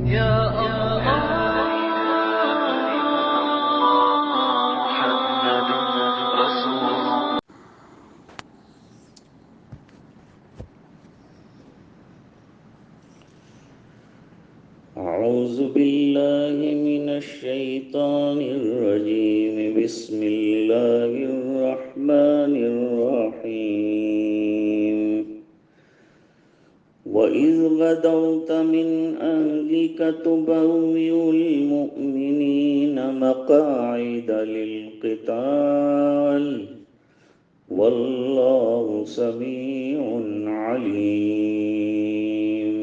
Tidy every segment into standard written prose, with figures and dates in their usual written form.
يا الله محمد رسول الله. أعوذ بالله من الشيطان الرجيم. بسم الله الرحمن الرحيم. وإذ غدوت من أهلك تبوئ المؤمنين مقاعد للقتال والله سميع عليم.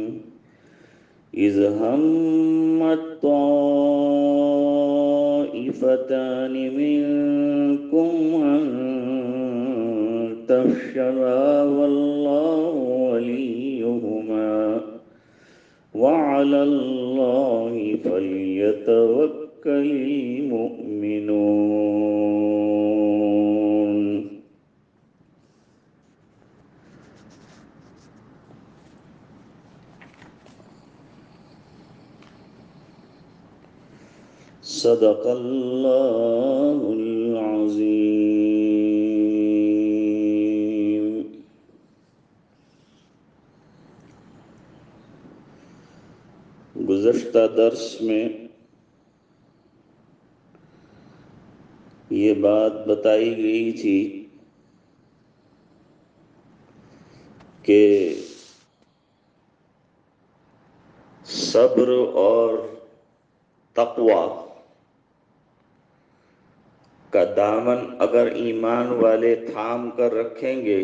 إذ همت طائفتان منكم أن تفشلا والله وليهما وعلى الله فليتوكل المؤمنون. صدق اللہ العظیم. گزشتہ درس میں یہ بات بتائی گئی تھی کہ صبر اور تقوی کا دامن اگر ایمان والے تھام کر رکھیں گے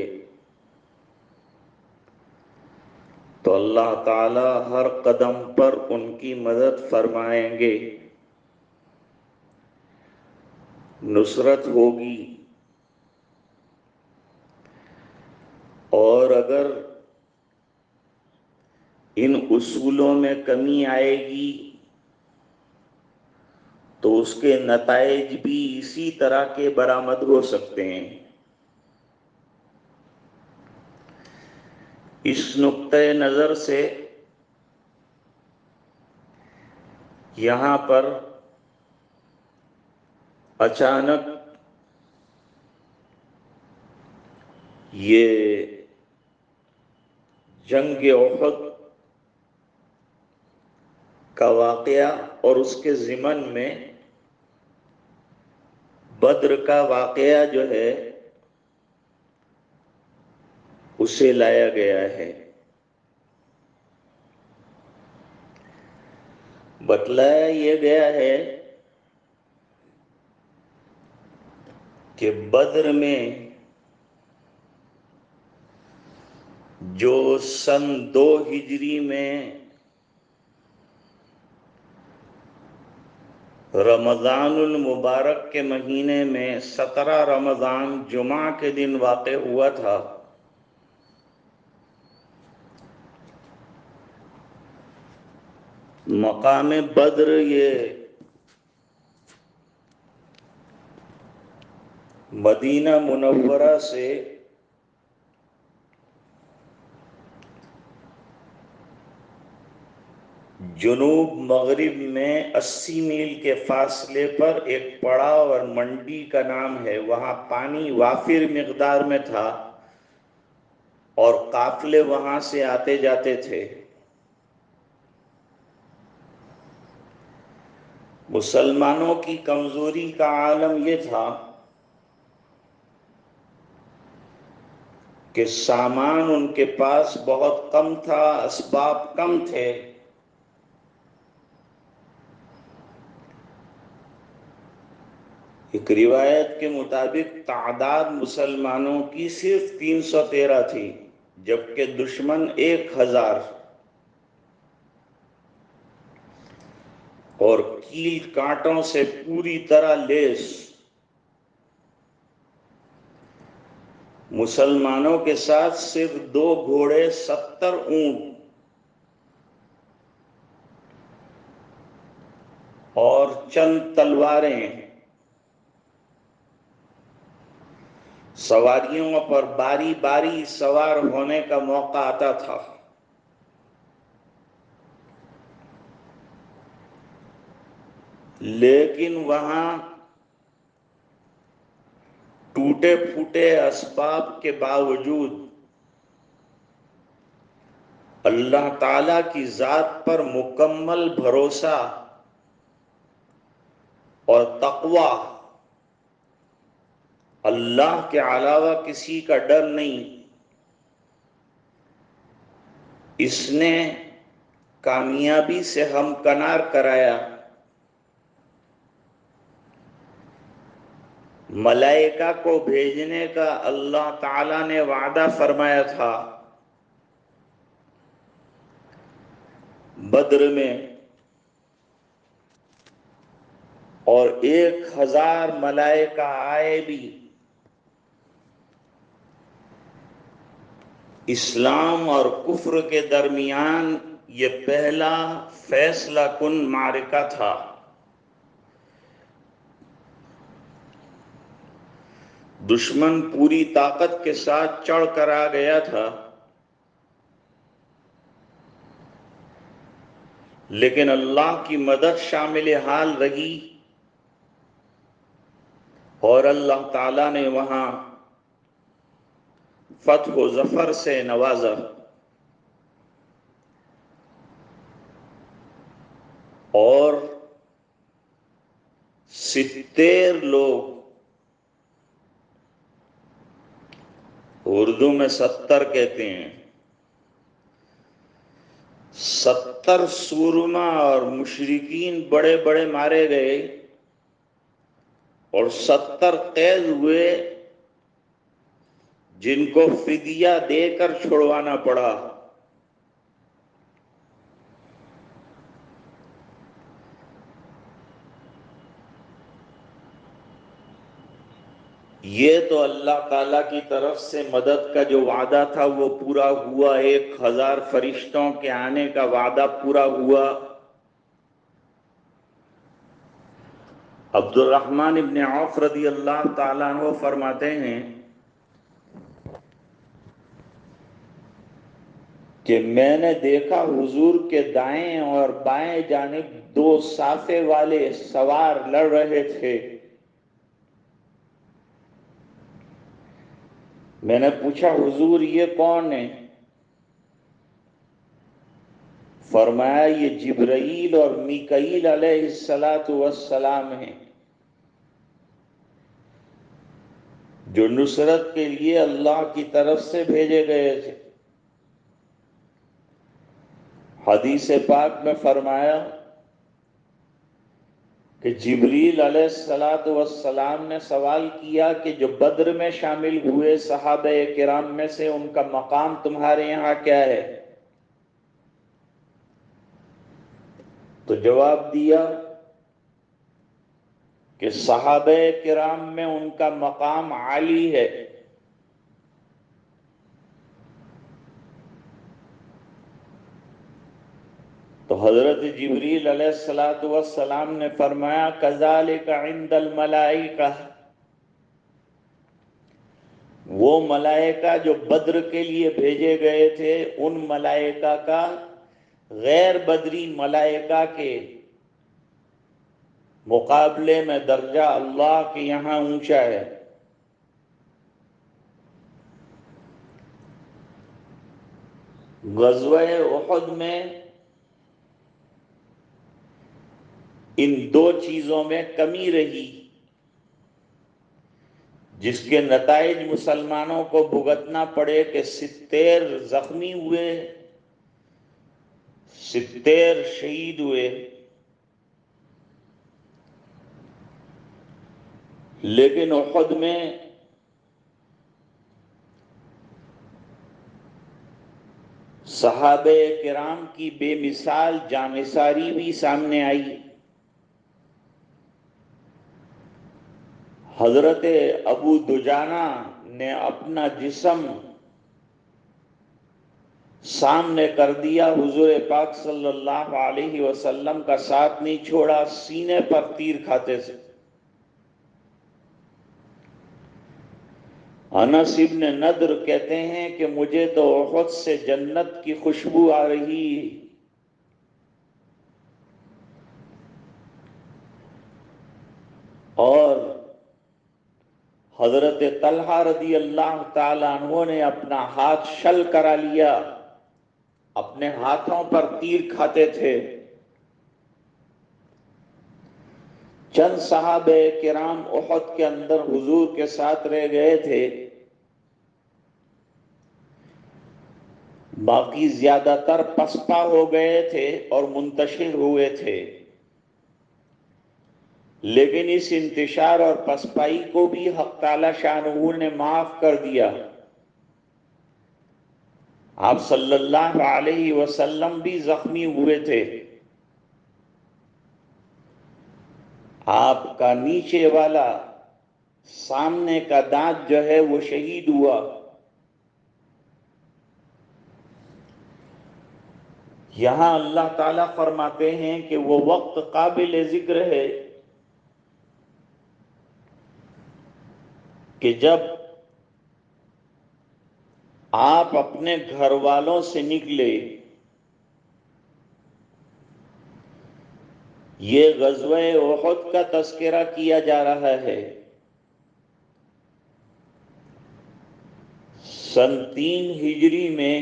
تو اللہ تعالی ہر قدم پر ان کی مدد فرمائیں گے، نصرت ہوگی. اور اگر ان اصولوں میں کمی آئے گی تو اس کے نتائج بھی اسی طرح کے برآمد ہو سکتے ہیں. اس نقطۂ نظر سے یہاں پر اچانک یہ جنگ احد کا واقعہ اور اس کے ضمن میں بدر کا واقعہ جو ہے اسے لایا گیا ہے. بتلایا یہ گیا ہے کہ بدر میں جو سن 2 ہجری میں رمضان المبارک کے مہینے میں 17 رمضان جمعہ کے دن واقع ہوا تھا، مقام بدر یہ مدینہ منورہ سے جنوب مغرب میں 80 میل کے فاصلے پر ایک پڑاؤ اور منڈی کا نام ہے. وہاں پانی وافر مقدار میں تھا اور قافلے وہاں سے آتے جاتے تھے. مسلمانوں کی کمزوری کا عالم یہ تھا کہ سامان ان کے پاس بہت کم تھا، اسباب کم تھے. ایک روایت کے مطابق تعداد مسلمانوں کی صرف 313 تھی جبکہ دشمن 1000 اور کیل کانٹوں سے پوری طرح لیس. مسلمانوں کے ساتھ صرف 2 گھوڑے، 70 اونٹ اور چند تلواریں. سواریوں پر باری باری سوار ہونے کا موقع آتا تھا. لیکن وہاں ٹوٹے پھوٹے اسباب کے باوجود اللہ تعالی کی ذات پر مکمل بھروسہ اور تقوی، اللہ کے علاوہ کسی کا ڈر نہیں، اس نے کامیابی سے ہمکنار کرایا۔ ملائکہ کو بھیجنے کا اللہ تعالیٰ نے وعدہ فرمایا تھا بدر میں، اور 1000 ملائکہ آئے بھی۔ اسلام اور کفر کے درمیان یہ پہلا فیصلہ کن معرکہ تھا۔ دشمن پوری طاقت کے ساتھ چڑھ کر آ گیا تھا، لیکن اللہ کی مدد شامل حال رہی، اور اللہ تعالیٰ نے وہاں فتح و ظفر سے نوازا، اور 70 لوگ، اردو میں 70 کہتے ہیں، 70 سورما اور مشرکین بڑے بڑے مارے گئے، اور 70 قید ہوئے جن کو فدیہ دے کر چھڑوانا پڑا۔ یہ تو اللہ تعالیٰ کی طرف سے مدد کا جو وعدہ تھا وہ پورا ہوا، 1000 فرشتوں کے آنے کا وعدہ پورا ہوا۔ عبد الرحمن ابن عوف رضی اللہ تعالیٰ عنہ فرماتے ہیں کہ میں نے دیکھا حضور کے دائیں اور بائیں جانب 2 صافے والے سوار لڑ رہے تھے۔ میں نے پوچھا حضور یہ کون ہے؟ فرمایا یہ جبرائیل اور میکائیل علیہ السلام ہیں، جو نصرت کے لیے اللہ کی طرف سے بھیجے گئے تھے۔ حدیث پاک میں فرمایا کہ جبریل علیہ السلام نے سوال کیا کہ جو بدر میں شامل ہوئے صحابہ کرام میں سے ان کا مقام تمہارے یہاں کیا ہے؟ تو جواب دیا کہ صحابہ کرام میں ان کا مقام عالی ہے۔ تو حضرت جبریل علیہ السلام نے فرمایا کذالک عند الملائکہ، وہ ملائکہ جو بدر کے لیے بھیجے گئے تھے ان ملائکہ کا غیر بدری ملائکہ کے مقابلے میں درجہ اللہ کے یہاں اونچا ہے۔ غزوہ احد میں ان 2 چیزوں میں کمی رہی جس کے نتائج مسلمانوں کو بھگتنا پڑے کہ 70 زخمی ہوئے، 70 شہید ہوئے۔ لیکن احد میں صحابہ کرام کی بے مثال جانثاری بھی سامنے آئی۔ حضرت ابو دجانہ نے اپنا جسم سامنے کر دیا، حضور پاک صلی اللہ علیہ وسلم کا ساتھ نہیں چھوڑا، سینے پر تیر کھاتے تھے۔ انس ابن نضر کہتے ہیں کہ مجھے تو احد سے جنت کی خوشبو آ رہی، حضرت طلحہ رضی اللہ تعالیٰ عنہ نے اپنا ہاتھ شل کرا لیا، اپنے ہاتھوں پر تیر کھاتے تھے۔ چند صحابہ کرام احد کے اندر حضور کے ساتھ رہ گئے تھے، باقی زیادہ تر پسپا ہو گئے تھے اور منتشر ہوئے تھے، لیکن اس انتشار اور پسپائی کو بھی حق تعالی شانہ نے معاف کر دیا۔ آپ صلی اللہ علیہ وسلم بھی زخمی ہوئے تھے، آپ کا نیچے والا سامنے کا دانت جو ہے وہ شہید ہوا۔ یہاں اللہ تعالیٰ فرماتے ہیں کہ وہ وقت قابل ذکر ہے کہ جب آپ اپنے گھر والوں سے نکلے، یہ غزوہ احد کا تذکرہ کیا جا رہا ہے۔ سن 3 ہجری میں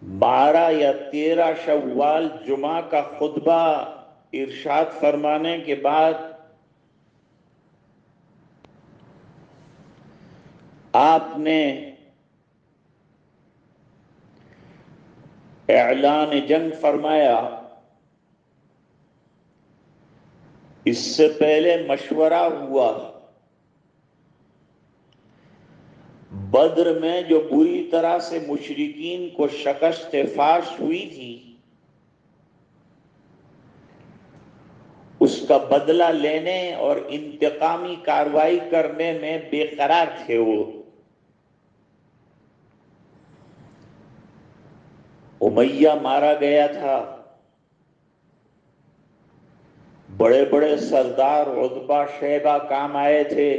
12 یا 13 شوال جمعہ کا خطبہ ارشاد فرمانے کے بعد آپ نے اعلان جنگ فرمایا۔ اس سے پہلے مشورہ ہوا، بدر میں جو بری طرح سے مشرکین کو شکست فاش ہوئی تھی، اس کا بدلہ لینے اور انتقامی کارروائی کرنے میں بے قرار تھے۔ وہ امیہ مارا گیا تھا، بڑے بڑے سردار عتبہ شیبہ کام آئے تھے،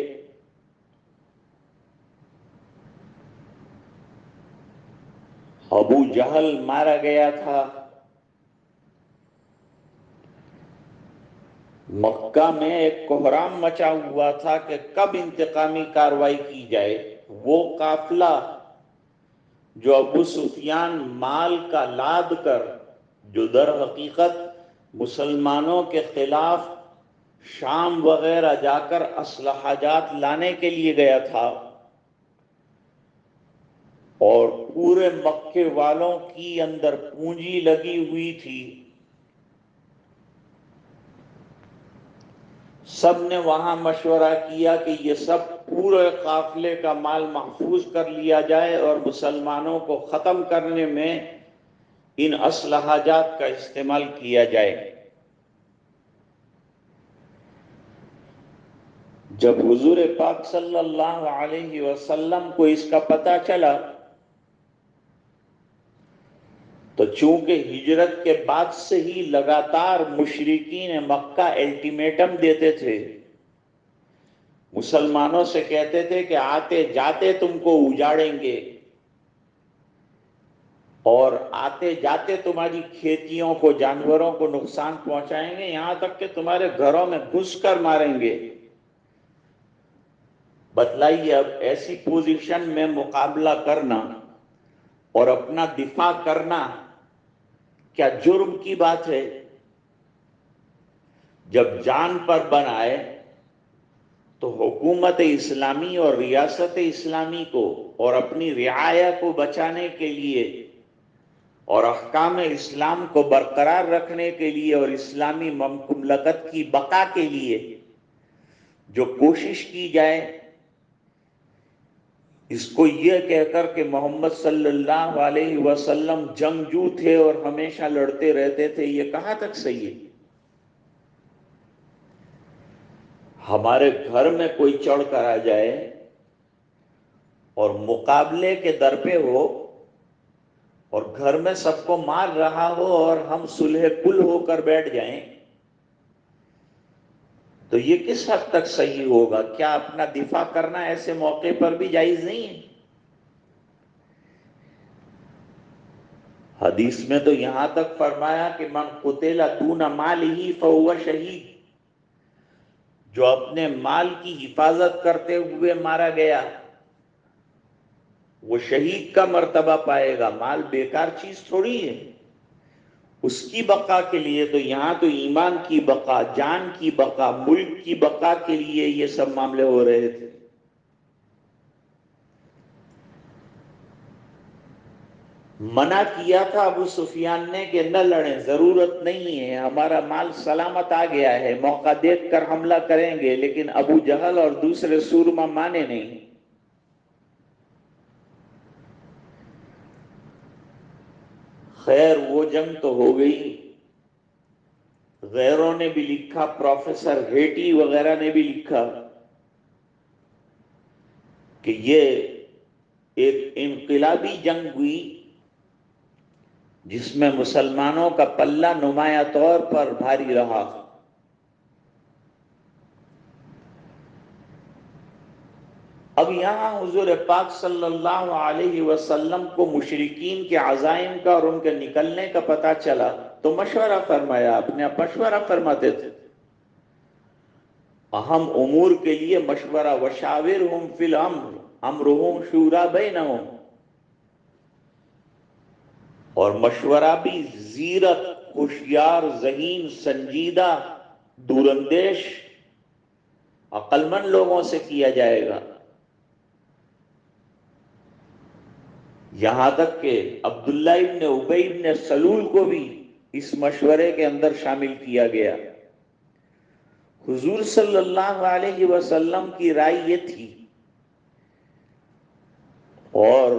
ابو جہل مارا گیا تھا۔ مکہ میں ایک کوہرام مچا ہوا تھا کہ کب انتقامی کارروائی کی جائے۔ وہ قافلہ جو ابو سفیان مال کا لاد کر، جو در حقیقت مسلمانوں کے خلاف شام وغیرہ جا کر اسلحہ جات لانے کے لیے گیا تھا، اور پورے مکے والوں کی اندر پونجی لگی ہوئی تھی، سب نے وہاں مشورہ کیا کہ یہ سب پورے قافلے کا مال محفوظ کر لیا جائے اور مسلمانوں کو ختم کرنے میں ان اسلحہ جات کا استعمال کیا جائے۔ جب حضور پاک صلی اللہ علیہ وسلم کو اس کا پتہ چلا تو چونکہ ہجرت کے بعد سے ہی لگاتار مشرکین مکہ الٹیمیٹم دیتے تھے، مسلمانوں سے کہتے تھے کہ آتے جاتے تم کو اجاڑیں گے اور آتے جاتے تمہاری کھیتیوں کو، جانوروں کو نقصان پہنچائیں گے، یہاں تک کہ تمہارے گھروں میں گھس کر ماریں گے۔ بتلائیے اب ایسی پوزیشن میں مقابلہ کرنا اور اپنا دفاع کرنا کیا جرم کی بات ہے؟ جب جان پر بن آئے تو حکومت اسلامی اور ریاست اسلامی کو اور اپنی رعایا کو بچانے کے لیے اور احکام اسلام کو برقرار رکھنے کے لیے اور اسلامی مملکت کی بقا کے لیے جو کوشش کی جائے، اس کو یہ کہہ کر کہ محمد صلی اللہ علیہ وسلم جنگجو تھے اور ہمیشہ لڑتے رہتے تھے، یہ کہاں تک صحیح ہے؟ ہمارے گھر میں کوئی چڑھ کر آ جائے اور مقابلے کے در پہ ہو اور گھر میں سب کو مار رہا ہو اور ہم صلح کل ہو کر بیٹھ جائیں، تو یہ کس حد تک صحیح ہوگا؟ کیا اپنا دفاع کرنا ایسے موقع پر بھی جائز نہیں ہے؟ حدیث میں تو یہاں تک فرمایا کہ من قتل دون مالہ فہو شہید، جو اپنے مال کی حفاظت کرتے ہوئے مارا گیا وہ شہید کا مرتبہ پائے گا. مال بیکار چیز تھوڑی ہے. اس کی بقا کے لیے تو یہاں تو ایمان کی بقا، جان کی بقا، ملک کی بقا کے لیے یہ سب معاملے ہو رہے تھے. منع کیا تھا ابو سفیان نے کہ نہ لڑیں، ضرورت نہیں ہے، ہمارا مال سلامت آ گیا ہے، موقع دیکھ کر حملہ کریں گے. لیکن ابو جہل اور دوسرے سورما مانے نہیں. خیر وہ جنگ تو ہو گئی. غیروں نے بھی لکھا، پروفیسر ہیٹی وغیرہ نے بھی لکھا کہ یہ ایک انقلابی جنگ ہوئی جس میں مسلمانوں کا پلہ نمایاں طور پر بھاری رہا. اب یہاں حضور پاک صلی اللہ علیہ وسلم کو مشرکین کے عزائم کا اور ان کے نکلنے کا پتہ چلا تو مشورہ فرمایا. اپنے مشورہ فرماتے تھے اہم امور کے لیے مشورہ، وشاورہم فی الامر امرہم شورا بینہم. اور مشورہ بھی زیرت، ہوشیار، ذہین، سنجیدہ، دوراندیش، عقل مند لوگوں سے کیا جائے گا. یہاں تک کہ عبداللہ ابن ابی ابن سلول کو بھی اس مشورے کے اندر شامل کیا گیا. حضور صلی اللہ علیہ وسلم کی رائے یہ تھی اور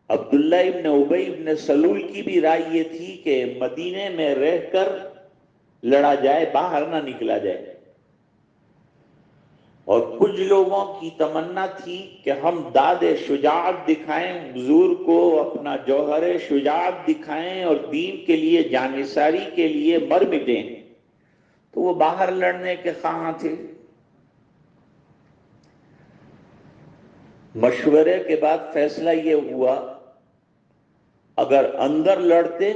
عبداللہ ابن ابی ابن سلول کی بھی رائے یہ تھی کہ مدینے میں رہ کر لڑا جائے، باہر نہ نکلا جائے. اور کچھ لوگوں کی تمنا تھی کہ ہم داد شجاعت دکھائیں، حضور کو اپنا جوہر شجاعت دکھائیں اور دین کے لیے جانثاری کے لیے مر مٹیں. تو وہ باہر لڑنے کے خواہاں تھے. مشورے کے بعد فیصلہ یہ ہوا اگر اندر لڑتے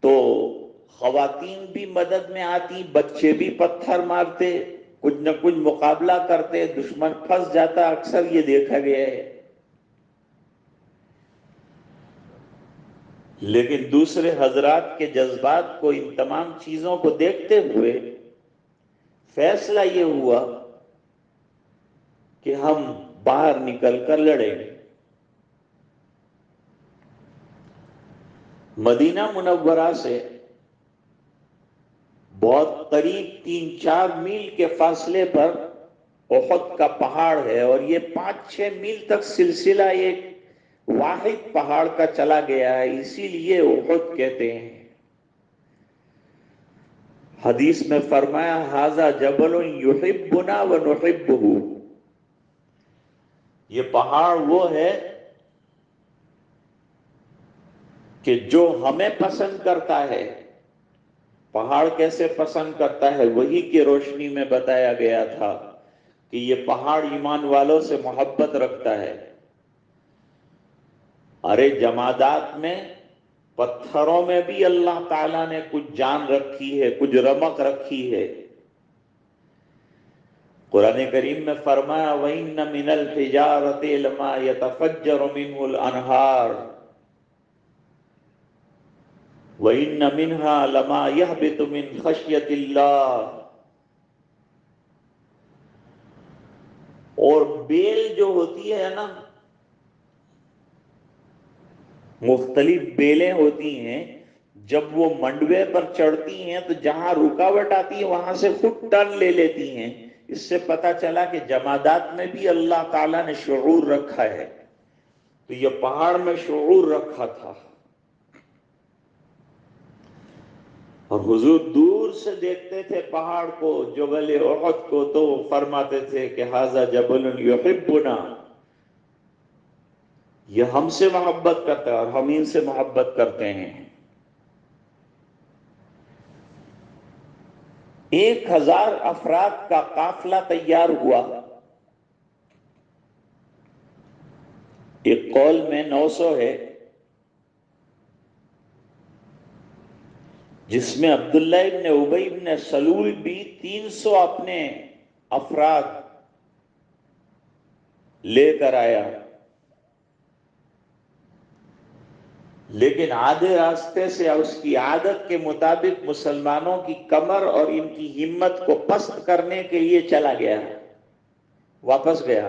تو خواتین بھی مدد میں آتی، بچے بھی پتھر مارتے، کچھ نہ کچھ مقابلہ کرتے، دشمن پھنس جاتا. اکثر یہ دیکھا گیا ہے. لیکن دوسرے حضرات کے جذبات کو، ان تمام چیزوں کو دیکھتے ہوئے فیصلہ یہ ہوا کہ ہم باہر نکل کر لڑیں. مدینہ منورہ سے بہت قریب 3-4 میل کے فاصلے پر احد کا پہاڑ ہے اور یہ 5-6 میل تک سلسلہ ایک واحد پہاڑ کا چلا گیا ہے، اسی لیے احد کہتے ہیں. حدیث میں فرمایا ھذا جبل یحبنا ونحبہ، یہ پہاڑ وہ ہے کہ جو ہمیں پسند کرتا ہے. پہاڑ کیسے پسند کرتا ہے؟ وحی کی روشنی میں بتایا گیا تھا کہ یہ پہاڑ ایمان والوں سے محبت رکھتا ہے. ارے جمادات میں، پتھروں میں بھی اللہ تعالیٰ نے کچھ جان رکھی ہے، کچھ رمق رکھی ہے. قرآن کریم میں فرمایا وَإِنَّ مِنَ الْحِجَارَةِ لَمَا يَتَفَجَّرُ مِنْهُ الْأَنْهَارُ وَإِنَّ مِنْهَا لَمَا يَهْبِطُ مِنْ خَشْيَةِ اللَّهِ. اور بیل جو ہوتی ہے نا، مختلف بیلیں ہوتی ہیں، جب وہ منڈوے پر چڑھتی ہیں تو جہاں رکاوٹ آتی ہے وہاں سے خود ٹرن لے لیتی ہیں. اس سے پتا چلا کہ جمادات میں بھی اللہ تعالیٰ نے شعور رکھا ہے. تو یہ پہاڑ میں شعور رکھا تھا. اور حضور دور سے دیکھتے تھے پہاڑ کو، جبل احد کو، تو فرماتے تھے کہ ھذا جبل یحبنا، یہ ہم سے محبت کرتا ہے اور ہم ان سے محبت کرتے ہیں. 1000 افراد کا قافلہ تیار ہوا. ایک قول میں 900 ہے. جس میں عبداللہ ابن ابی ابن سلول بھی 300 اپنے افراد لے کر آیا، لیکن آدھے راستے سے اس کی عادت کے مطابق مسلمانوں کی کمر اور ان کی ہمت کو پست کرنے کے لیے چلا گیا، واپس گیا۔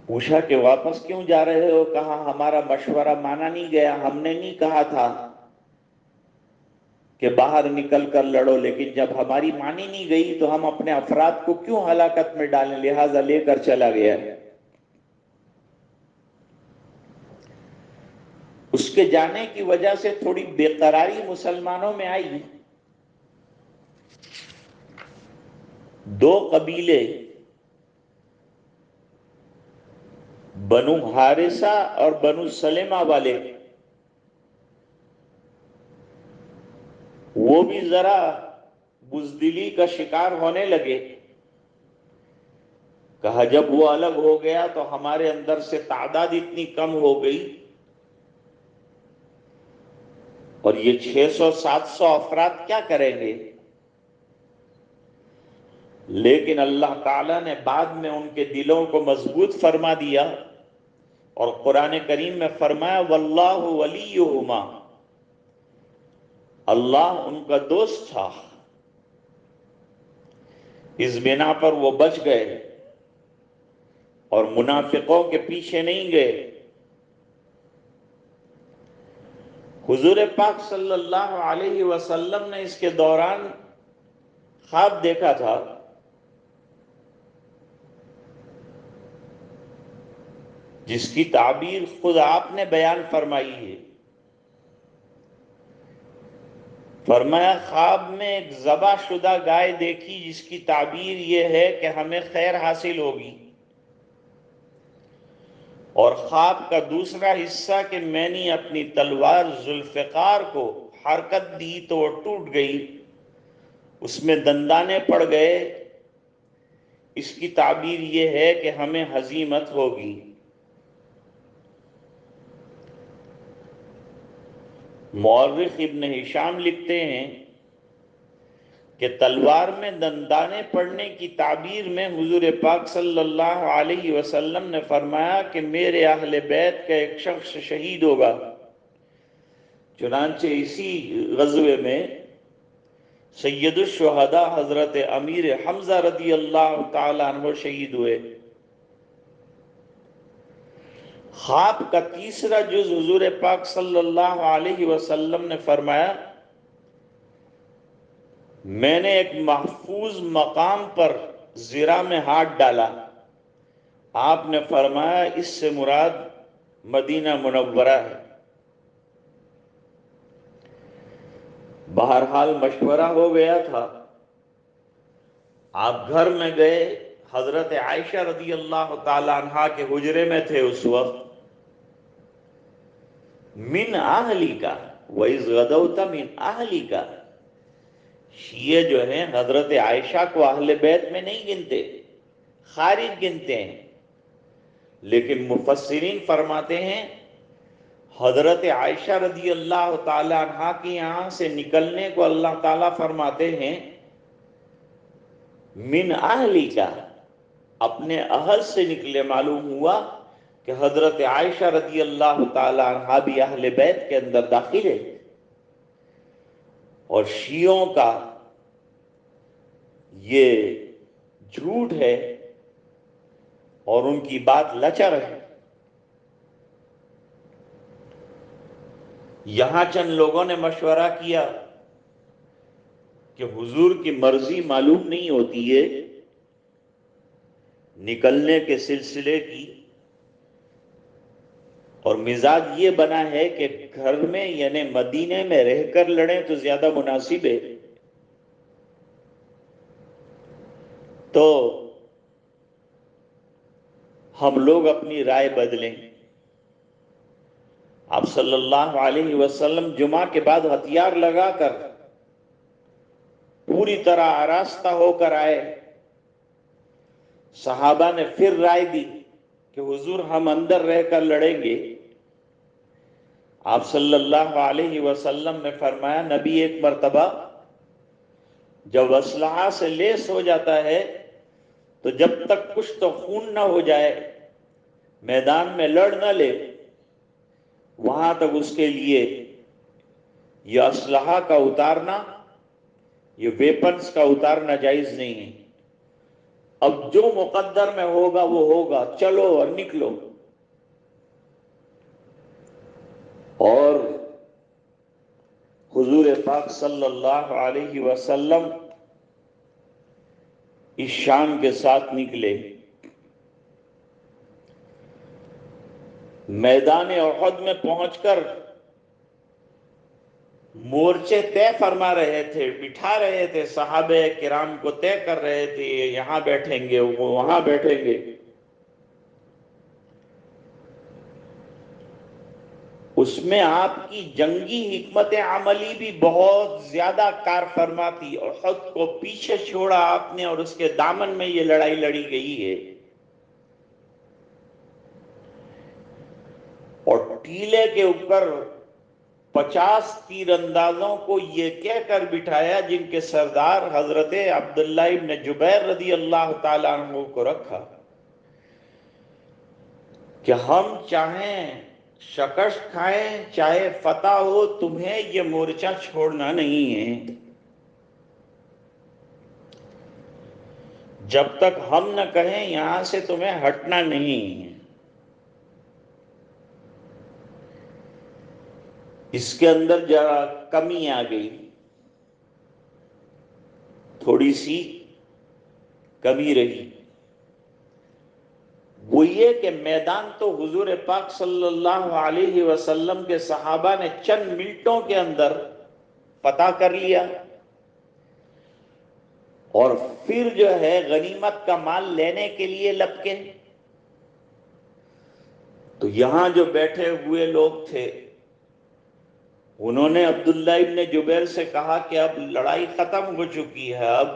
پوچھا کہ واپس کیوں جا رہے ہو؟ کہا ہمارا مشورہ مانا نہیں گیا، ہم نے نہیں کہا تھا کہ باہر نکل کر لڑو، لیکن جب ہماری مانی نہیں گئی تو ہم اپنے افراد کو کیوں ہلاکت میں ڈالیں، لہٰذا لے کر چلا گیا۔ اس کے جانے کی وجہ سے تھوڑی بے قراری مسلمانوں میں آئی۔ دو قبیلے، بنو حارثہ اور بنو سلمہ والے، وہ بھی ذرا بزدلی کا شکار ہونے لگے۔ کہا جب وہ الگ ہو گیا تو ہمارے اندر سے تعداد اتنی کم ہو گئی، اور یہ 600-700 افراد کیا کریں گے؟ لیکن اللہ تعالیٰ نے بعد میں ان کے دلوں کو مضبوط فرما دیا، اور قرآن کریم میں فرمایا واللہ ولیہما، اللہ ان کا دوست تھا۔ اس بنا پر وہ بچ گئے اور منافقوں کے پیچھے نہیں گئے۔ حضور پاک صلی اللہ علیہ وسلم نے اس کے دوران خواب دیکھا تھا، جس کی تعبیر خود آپ نے بیان فرمائی ہے۔ فرمایا خواب میں ایک ذبح شدہ گائے دیکھی، جس کی تعبیر یہ ہے کہ ہمیں خیر حاصل ہوگی، اور خواب کا دوسرا حصہ کہ میں نے اپنی تلوار ذوالفقار کو حرکت دی تو وہ ٹوٹ گئی، اس میں دندانے پڑ گئے، اس کی تعبیر یہ ہے کہ ہمیں ہزیمت ہوگی۔ مورخ ابن ہشام لکھتے ہیں کہ تلوار میں دندانے پڑنے کی تعبیر میں حضور پاک صلی اللہ علیہ وسلم نے فرمایا کہ میرے اہل بیت کا ایک شخص شہید ہوگا۔ چنانچہ اسی غزوے میں سید الشہداء حضرت امیر حمزہ رضی اللہ تعالیٰ عنہ شہید ہوئے۔ خواب کا تیسرا جز حضور پاک صلی اللہ علیہ وسلم نے فرمایا میں نے ایک محفوظ مقام پر زرہ میں ہاتھ ڈالا، آپ نے فرمایا اس سے مراد مدینہ منورہ ہے۔ بہرحال مشورہ ہو گیا تھا، آپ گھر میں گئے، حضرت عائشہ رضی اللہ تعالی عنہا کے حجرے میں تھے اس وقت۔ من اہلی کا وَإِذْ غَدَوْتَ مِنْ اہلی کا، شیعہ جو ہیں حضرت عائشہ کو اہل بیت میں نہیں گنتے، خارج گنتے ہیں، لیکن مفسرین فرماتے ہیں حضرت عائشہ رضی اللہ تعالی عنہا کی یہاں سے نکلنے کو اللہ تعالیٰ فرماتے ہیں من اہلی کا، اپنے اہل سے نکلے، معلوم ہوا کہ حضرت عائشہ رضی اللہ تعالی عنہا بھی اہل بیت کے اندر داخل ہے۔ اور شیعوں کا یہ جھوٹ ہے اور ان کی بات لچر ہے۔ یہاں چند لوگوں نے مشورہ کیا کہ حضور کی مرضی معلوم نہیں ہوتی ہے نکلنے کے سلسلے کی، اور مزاج یہ بنا ہے کہ گھر میں یعنی مدینے میں رہ کر لڑیں تو زیادہ مناسب ہے۔ تو ہم لوگ اپنی رائے بدلیں۔ آپ صلی اللہ علیہ وسلم جمعہ کے بعد ہتھیار لگا کر پوری طرح آراستہ ہو کر آئے، صحابہ نے پھر رائے دی، کہ حضور ہم اندر رہ کر لڑیں گے. آپ صلی اللہ علیہ وسلم نے فرمایا نبی ایک مرتبہ جب اسلحہ سے لیس ہو جاتا ہے تو جب تک کچھ تو خون نہ ہو جائے، میدان میں لڑ نہ لے، وہاں تک اس کے لیے یہ اسلحہ کا اتارنا، یہ ویپنز کا اتارنا جائز نہیں ہے. اب جو مقدر میں ہوگا وہ ہوگا، چلو اور نکلو. اور حضور پاک صلی اللہ علیہ وسلم اس شان کے ساتھ نکلے. میدان احد میں پہنچ کر مورچے طے فرما رہے تھے، بٹھا رہے تھے، صحابہ کرام کو طے کر رہے تھے، یہاں بیٹھیں گے، وہ وہاں بیٹھیں گے. اس میں آپ کی جنگی حکمت عملی بھی بہت زیادہ کار فرما تھی. احد کو پیچھے چھوڑا آپ نے اور اس کے دامن میں یہ لڑائی لڑی گئی ہے. اور ٹیلے کے اوپر 50 تیر اندازوں کو یہ کہہ کر بٹھایا جن کے سردار حضرت عبداللہ ابن جبیر رضی اللہ تعالیٰ عنہ کو رکھا کہ ہم چاہیں شکست کھائیں چاہے فتح ہو، تمہیں یہ مورچہ چھوڑنا نہیں ہے. جب تک ہم نہ کہیں یہاں سے تمہیں ہٹنا نہیں ہے. اس کے اندر ذرا کمی آ گئی، تھوڑی سی کمی رہی. وہ یہ کہ میدان تو حضور پاک صلی اللہ علیہ وسلم کے صحابہ نے چند منٹوں کے اندر فتح کر لیا، اور پھر جو ہے غنیمت کا مال لینے کے لیے لپکے. تو یہاں جو بیٹھے ہوئے لوگ تھے انہوں نے عبداللہ ابن جبیر سے کہا کہ اب لڑائی ختم ہو چکی ہے، اب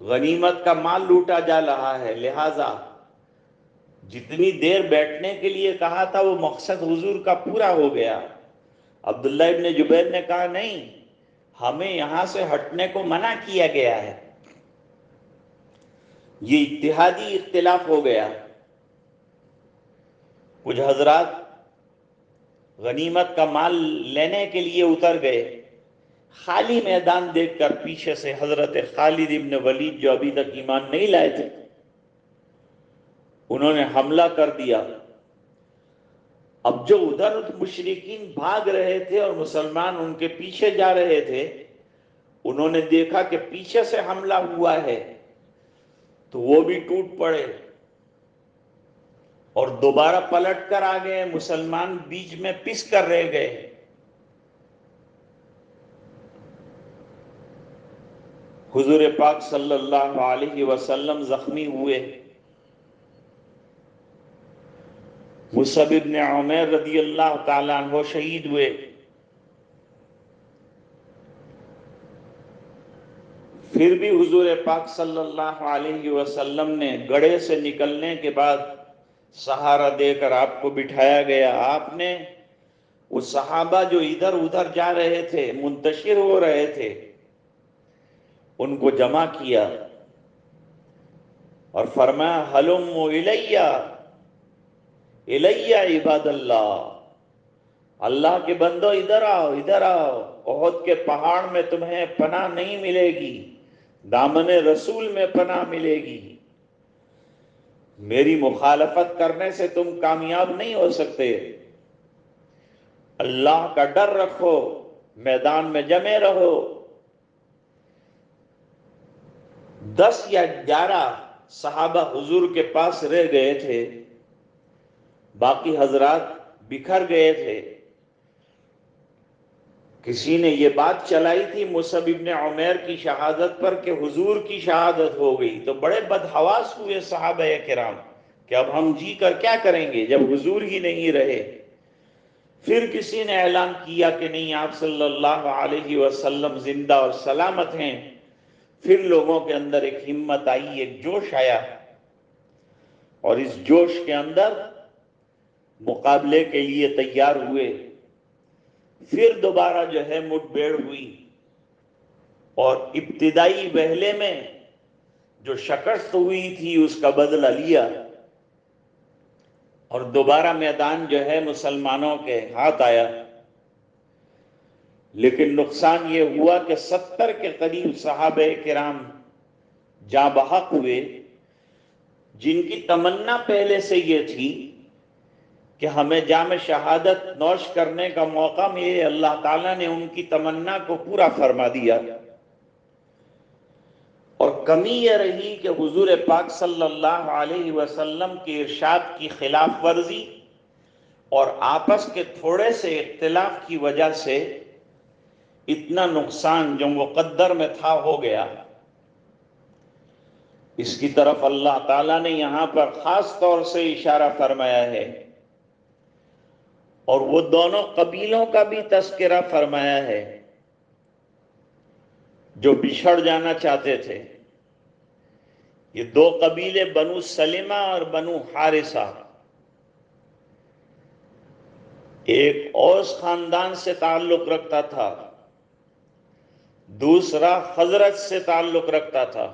غنیمت کا مال لوٹا جا رہا ہے، لہذا جتنی دیر بیٹھنے کے لیے کہا تھا وہ مقصد حضور کا پورا ہو گیا. عبداللہ ابن جبیر نے کہا نہیں، ہمیں یہاں سے ہٹنے کو منع کیا گیا ہے. یہ اتحادی اختلاف ہو گیا. کچھ حضرات غنیمت کا مال لینے کے لیے اتر گئے، خالی میدان دیکھ کر پیچھے سے حضرت خالد ابن ولید جو ابھی تک ایمان نہیں لائے تھے انہوں نے حملہ کر دیا. اب جو ادھر مشرکین بھاگ رہے تھے اور مسلمان ان کے پیچھے جا رہے تھے، انہوں نے دیکھا کہ پیچھے سے حملہ ہوا ہے تو وہ بھی ٹوٹ پڑے اور دوبارہ پلٹ کر آ گئے. مسلمان بیچ میں پس کر رہ گئے. حضور پاک صلی اللہ علیہ وسلم زخمی ہوئے. مصعب ابن عمیر رضی اللہ تعالیٰ عنہ شہید ہوئے. پھر بھی حضور پاک صلی اللہ علیہ وسلم نے گڑھے سے نکلنے کے بعد سہارا دے کر آپ کو بٹھایا گیا. آپ نے وہ صحابہ جو ادھر ادھر جا رہے تھے، منتشر ہو رہے تھے، ان کو جمع کیا اور فرمایا ہلموا الیہ عباد اللہ، اللہ کے بندو ادھر آؤ، ادھر آؤ. احد کے پہاڑ میں تمہیں پناہ نہیں ملے گی، دامن رسول میں پناہ ملے گی. میری مخالفت کرنے سے تم کامیاب نہیں ہو سکتے. اللہ کا ڈر رکھو، میدان میں جمے رہو. 10 یا 11 صحابہ حضور کے پاس رہ گئے تھے، باقی حضرات بکھر گئے تھے. کسی نے یہ بات چلائی تھی مصعب ابن عمیر کی شہادت پر کہ حضور کی شہادت ہو گئی، تو بڑے بدحواس ہوئے صحابہ کرام کہ اب ہم جی کر کیا کریں گے جب حضور ہی نہیں رہے. پھر کسی نے اعلان کیا کہ نہیں، آپ صلی اللہ علیہ وسلم زندہ اور سلامت ہیں. پھر لوگوں کے اندر ایک ہمت آئی، ایک جوش آیا. اور اس جوش کے اندر مقابلے کے لیے تیار ہوئے. پھر دوبارہ جو ہے مٹ بھیڑ ہوئی اور ابتدائی وہلے میں جو شکست ہوئی تھی اس کا بدلہ لیا اور دوبارہ میدان جو ہے مسلمانوں کے ہاتھ آیا. لیکن نقصان یہ ہوا کہ 70 کے قریب صحابہ کرام جاں بحق ہوئے، جن کی تمنا پہلے سے یہ تھی کہ ہمیں جام شہادت نوش کرنے کا موقع ملے. اللہ تعالیٰ نے ان کی تمنا کو پورا فرما دیا. اور کمی یہ رہی کہ حضور پاک صلی اللہ علیہ وسلم کے ارشاد کی خلاف ورزی اور آپس کے تھوڑے سے اختلاف کی وجہ سے اتنا نقصان جو مقدر میں تھا ہو گیا. اس کی طرف اللہ تعالیٰ نے یہاں پر خاص طور سے اشارہ فرمایا ہے اور وہ دونوں قبیلوں کا بھی تذکرہ فرمایا ہے جو بچھڑ جانا چاہتے تھے. یہ دو قبیلے بنو سلمہ اور بنو حارثہ، ایک اوس خاندان سے تعلق رکھتا تھا، دوسرا خزرج سے تعلق رکھتا تھا.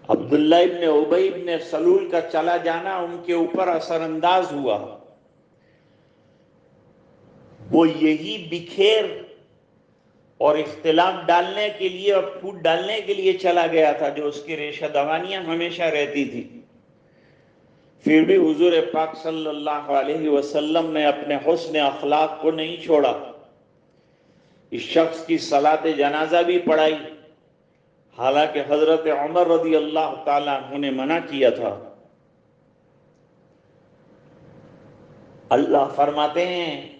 عبداللہ ابن ابی ابن سلول کا چلا جانا ان کے اوپر اثر انداز ہوا. وہ یہی بکھیر اور اختلاف ڈالنے کے لیے اور پھوٹ ڈالنے کے لیے چلا گیا تھا جو اس کی ریشہ دوانیاں ہمیشہ رہتی تھی. پھر بھی حضور پاک صلی اللہ علیہ وسلم نے اپنے حسن اخلاق کو نہیں چھوڑا. اس شخص کی صلاۃ جنازہ بھی پڑھائی، حالانکہ حضرت عمر رضی اللہ تعالیٰ عنہ نے منع کیا تھا. اللہ فرماتے ہیں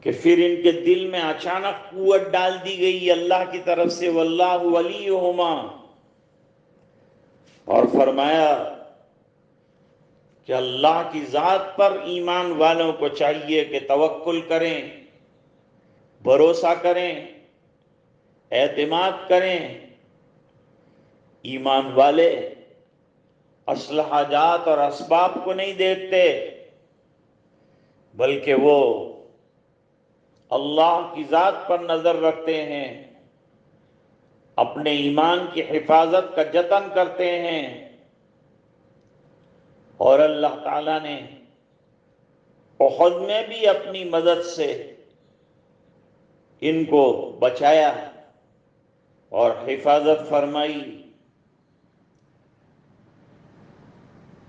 کہ پھر ان کے دل میں اچانک قوت ڈال دی گئی اللہ کی طرف سے، واللہ ولیہما، اور فرمایا کہ اللہ کی ذات پر ایمان والوں کو چاہیے کہ توکل کریں، بھروسہ کریں، اعتماد کریں. ایمان والے اسلحہ جات اور اسباب کو نہیں دیکھتے بلکہ وہ اللہ کی ذات پر نظر رکھتے ہیں، اپنے ایمان کی حفاظت کا جتن کرتے ہیں. اور اللہ تعالیٰ نے احد میں بھی اپنی مدد سے ان کو بچایا اور حفاظت فرمائی.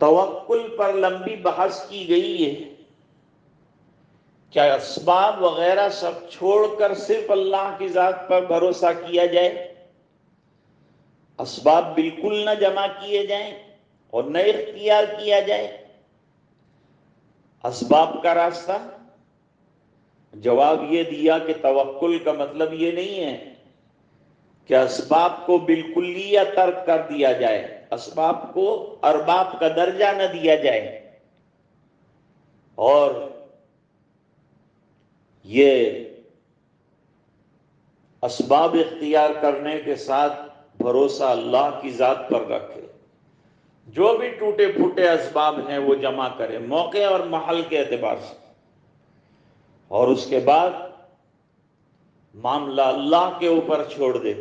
توکل پر لمبی بحث کی گئی ہے. کیا اسباب وغیرہ سب چھوڑ کر صرف اللہ کی ذات پر بھروسہ کیا جائے؟ اسباب بالکل نہ جمع کیے جائیں اور نہ اختیار کیا جائے؟ اسباب کا راستہ؟ جواب یہ دیا کہ توکل کا مطلب یہ نہیں ہے کہ اسباب کو بالکلیہ ترک کر دیا جائے، اسباب کو ارباب کا درجہ نہ دیا جائے، اور یہ اسباب اختیار کرنے کے ساتھ بھروسہ اللہ کی ذات پر رکھے. جو بھی ٹوٹے پھوٹے اسباب ہیں وہ جمع کرے موقع اور محل کے اعتبار سے، اور اس کے بعد معاملہ اللہ کے اوپر چھوڑ دے.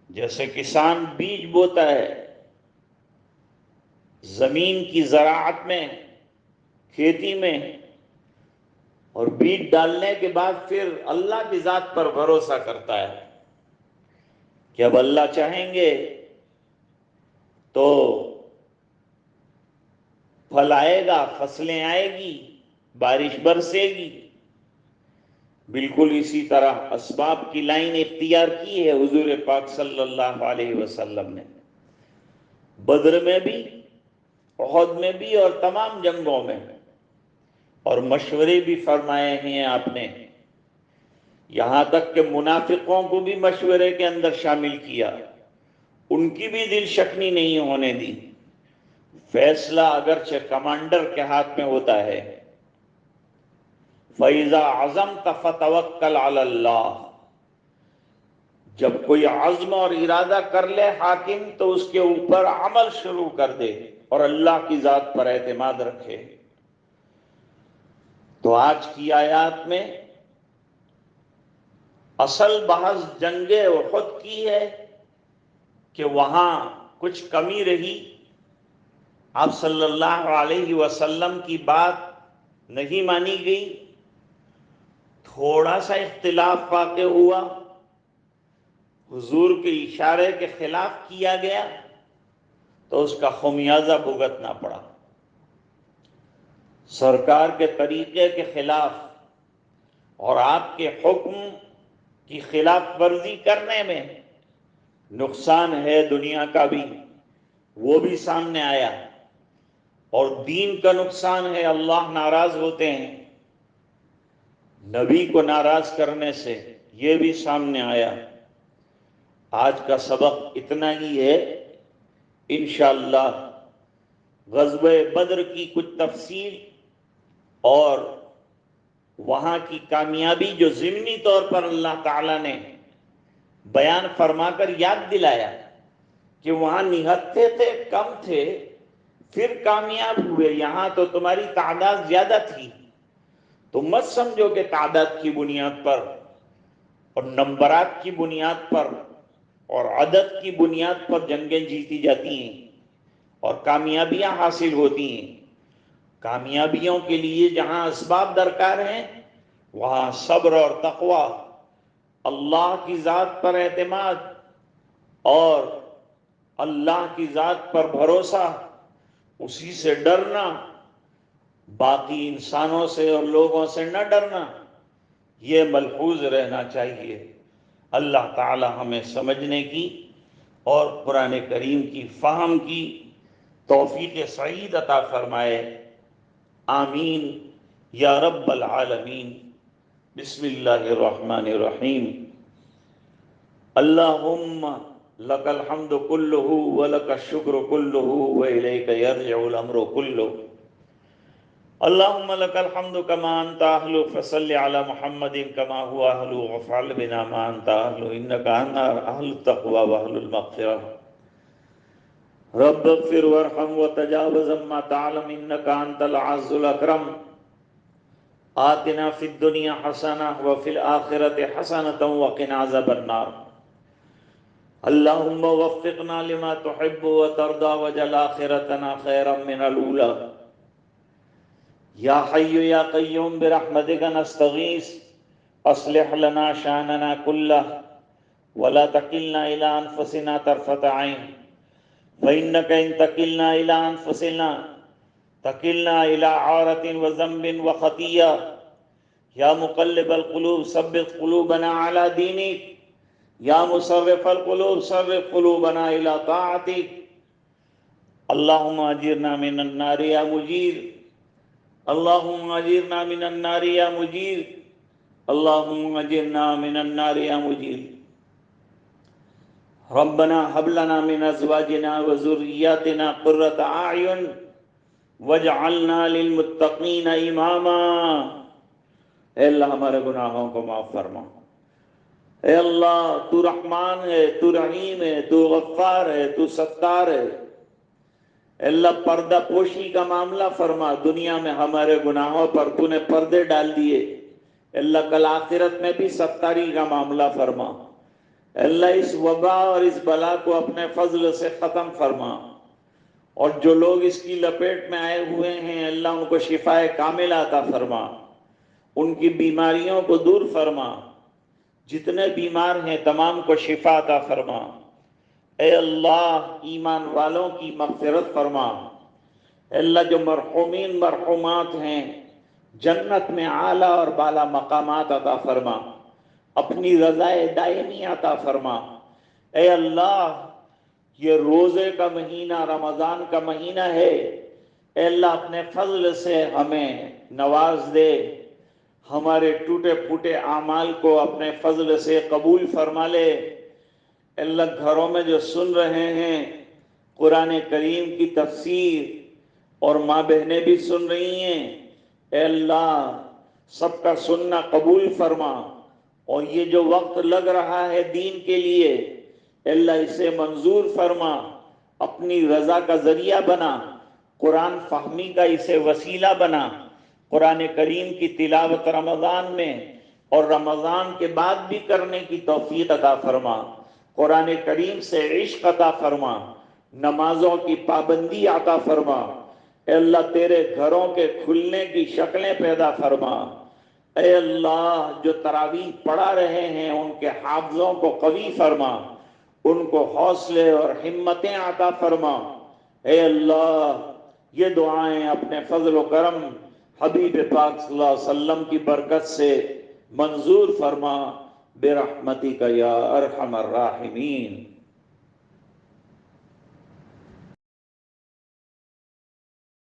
جیسے کسان بیج بوتا ہے، زمین کی زراعت میں، کھیتی میں، اور بیج ڈالنے کے بعد پھر اللہ کی ذات پر بھروسہ کرتا ہے کہ اب اللہ چاہیں گے تو پھل آئے گا، فصلیں آئے گی، بارش برسے گی. بالکل اسی طرح اسباب کی لائن اختیار کی ہے حضور پاک صلی اللہ علیہ وسلم نے، بدر میں بھی، احد میں بھی، اور تمام جنگوں میں. اور مشورے بھی فرمائے ہیں آپ نے، یہاں تک کہ منافقوں کو بھی مشورے کے اندر شامل کیا، ان کی بھی دل شکنی نہیں ہونے دی. فیصلہ اگرچہ کمانڈر کے ہاتھ میں ہوتا ہے. فَإِذَا عَزَمْتَ فَتَوَكَّلْ عَلَى اللَّهِ، جب کوئی عزم اور ارادہ کر لے حاکم تو اس کے اوپر عمل شروع کر دے اور اللہ کی ذات پر اعتماد رکھے۔ تو آج کی آیات میں اصل بحث جنگ احد کی ہے کہ وہاں کچھ کمی رہی، آپ صلی اللہ علیہ وسلم کی بات نہیں مانی گئی، تھوڑا سا اختلاف واقع ہوا، حضور کے اشارے کے خلاف کیا گیا تو اس کا خمیازہ بھگتنا پڑا۔ سرکار کے طریقے کے خلاف اور آپ کے حکم کی خلاف ورزی کرنے میں نقصان ہے دنیا کا بھی، وہ بھی سامنے آیا، اور دین کا نقصان ہے، اللہ ناراض ہوتے ہیں نبی کو ناراض کرنے سے، یہ بھی سامنے آیا۔ آج کا سبق اتنا ہی ہے، انشاءاللہ غزوہ بدر کی کچھ تفصیل اور وہاں کی کامیابی جو ضمنی طور پر اللہ تعالیٰ نے بیان فرما کر یاد دلایا کہ وہاں نہتے تھے، کم تھے، پھر کامیاب ہوئے، یہاں تو تمہاری تعداد زیادہ تھی، تو مت سمجھو کہ تعداد کی بنیاد پر اور نمبرات کی بنیاد پر اور عدد کی بنیاد پر جنگیں جیتی جاتی ہیں اور کامیابیاں حاصل ہوتی ہیں۔ کامیابیوں کے لیے جہاں اسباب درکار ہیں وہاں صبر اور تقوی، اللہ کی ذات پر اعتماد اور اللہ کی ذات پر بھروسہ، اسی سے ڈرنا، باقی انسانوں سے اور لوگوں سے نہ ڈرنا، یہ ملحوظ رہنا چاہیے۔ اللہ تعالی ہمیں سمجھنے کی اور قرآن کریم کی فہم کی توفیق سعید عطا فرمائے، آمین یا رب العالمین۔ بسم اللہ الرحمن الرحیم۔ اللہم لک الحمد کلہ ولک الشکر کلہ والیک یرجع الامر کلہ۔ اللہم لک الحمد کما انت اہل فصل علی محمد کما هو اہل وفعل بنا ما انت اہل انک انت اہل التقوی واہل المغفرہ۔ رب اغفر وارحم وتجاوز عما تعلم انک انت العز الاکرم۔ آتنا فی الدنیا حسنہ وفی الآخرۃ حسنۃ وقنا عذاب النار۔ اللہم وفقنا لما تحب وترضى واجعل آخرتنا خیرا من الاولی۔ یا حی یا قیوم برحمتک نستغیث اصلح لنا شاننا کلہ ولا تکلنا الی انفسنا طرفۃ عین فإنک ان تکلنا الی انفسنا تکلنا الی عورۃ وذنب وخطیہ۔ یا مقلب القلوب ثبت قلوبنا علی دینک، یا مصرف القلوب صرف قلوبنا الی طاعتک۔ اللہم اجرنا من النار یا مجیر، اللہم اجرنا من النار یا مجیر، اللہم اجرنا من النار یا مجیر۔ ربنا هب لنا من ازواجنا وذرياتنا قرة اعین واجعلنا للمتقین اماما۔ اے اللہ ہمارے گناہوں کو معاف فرما، اے اللہ تو رحمان ہے، تو رحیم ہے، تو غفار ہے، تو ستار ہے، اے اللہ پردہ پوشی کا معاملہ فرما، دنیا میں ہمارے گناہوں پر تو نے پردے ڈال دیے، اے اللہ کل آخرت میں بھی ستاری کا معاملہ فرما، اے اللہ اس وبا اور اس بلا کو اپنے فضل سے ختم فرما، اور جو لوگ اس کی لپیٹ میں آئے ہوئے ہیں اللہ ان کو شفاء کاملہ عطا فرما، ان کی بیماریوں کو دور فرما، جتنے بیمار ہیں تمام کو شفا عطا فرما، اے اللہ ایمان والوں کی مغفرت فرما، اے اللہ جو مرحومین مرحومات ہیں جنت میں اعلیٰ اور بالا مقامات عطا فرما، اپنی رضا دائمی عطا فرما، اے اللہ یہ روزے کا مہینہ رمضان کا مہینہ ہے، اے اللہ اپنے فضل سے ہمیں نواز دے، ہمارے ٹوٹے پھوٹے اعمال کو اپنے فضل سے قبول فرما لے، اے اللہ گھروں میں جو سن رہے ہیں قرآن کریم کی تفسیر اور ماں بہنیں بھی سن رہی ہیں، اے اللہ سب کا سننا قبول فرما، اور یہ جو وقت لگ رہا ہے دین کے لیے، اللہ اسے منظور فرما، اپنی رضا کا ذریعہ بنا، قرآن فہمی کا اسے وسیلہ بنا، قرآن کریم کی تلاوت رمضان میں اور رمضان کے بعد بھی کرنے کی توفیق عطا فرما، قرآن کریم سے عشق عطا فرما، نمازوں کی پابندی عطا فرما، اے اللہ تیرے گھروں کے کھلنے کی شکلیں پیدا فرما، اے اللہ جو تراویح پڑھا رہے ہیں ان کے حافظوں کو قوی فرما، ان کو حوصلے اور ہمتیں عطا فرما، اے اللہ یہ دعائیں اپنے فضل و کرم حبیب پاک صلی اللہ علیہ وسلم کی برکت سے منظور فرما برحمتک یا ارحم الراحمین۔